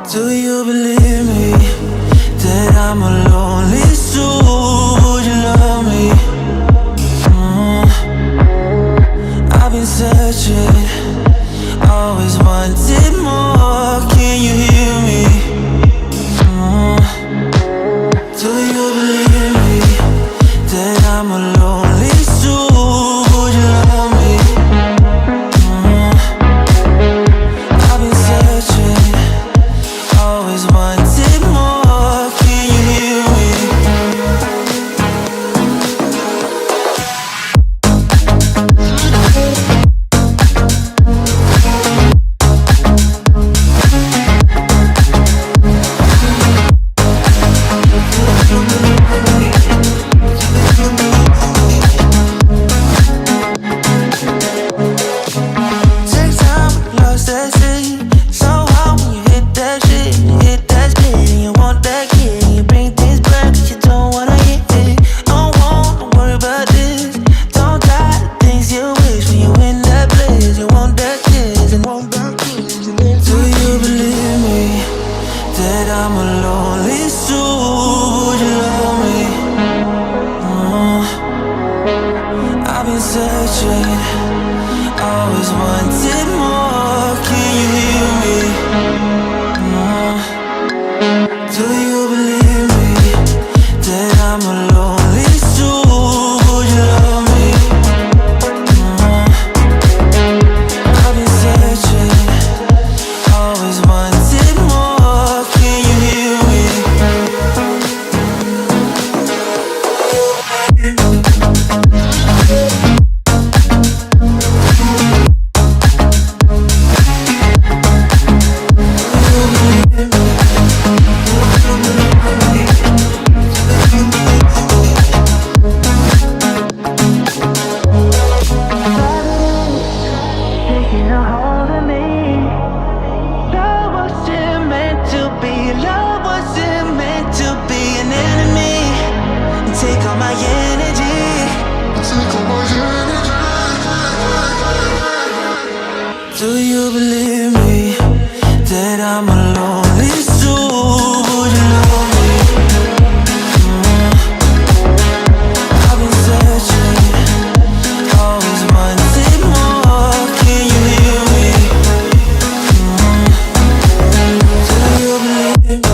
Do you believe me that I'm a lonely soul? Would you love me? I've been searching, always wanted more. Can you hear me? Do you believe me that I'm a lonely soul? Would you love me? I've been searching, always wanted more. Can you hear me? Take time, lost that shit. So hard when you hit that shit. You hit that split and you want that kid. You bring things back 'cause you don't wanna hit it. Don't wanna worry about this. Don't die the things you wish when you in that place. You want that kiss and want that kiss. Do you believe me that I'm a lonely soul? Would you love me? I've been searching, always wanted more. Can you hear me? Do you believe me that I'm a lonely soul? Would you love me? I've been searching, always wanted more. Can you hear me? Taking a hold of me. Love wasn't meant to be. Love wasn't meant to be an enemy. Take all my energy. Do you believe me that I'm a lonely soul? Would you love me? I've been searching, always wanted more. Can you hear me? Do you believe me?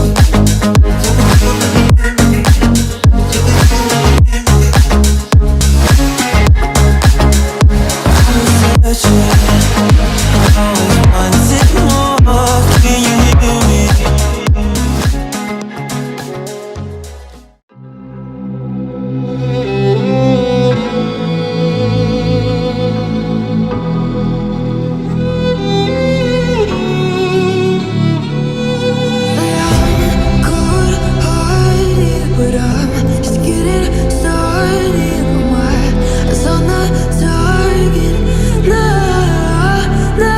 I've been searching, always wanted more. Can you hear me? Cold-hearted, but I'm just getting started. My eyes on the target. No, no.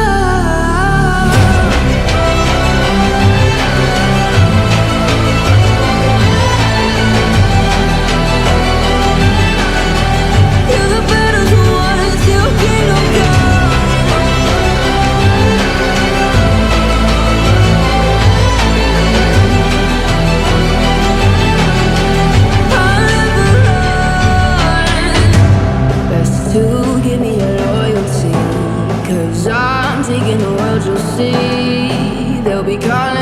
You're the better ones, you can't go. Best to give me your loyalty, 'cause I'm taking the world, you'll see. They'll be calling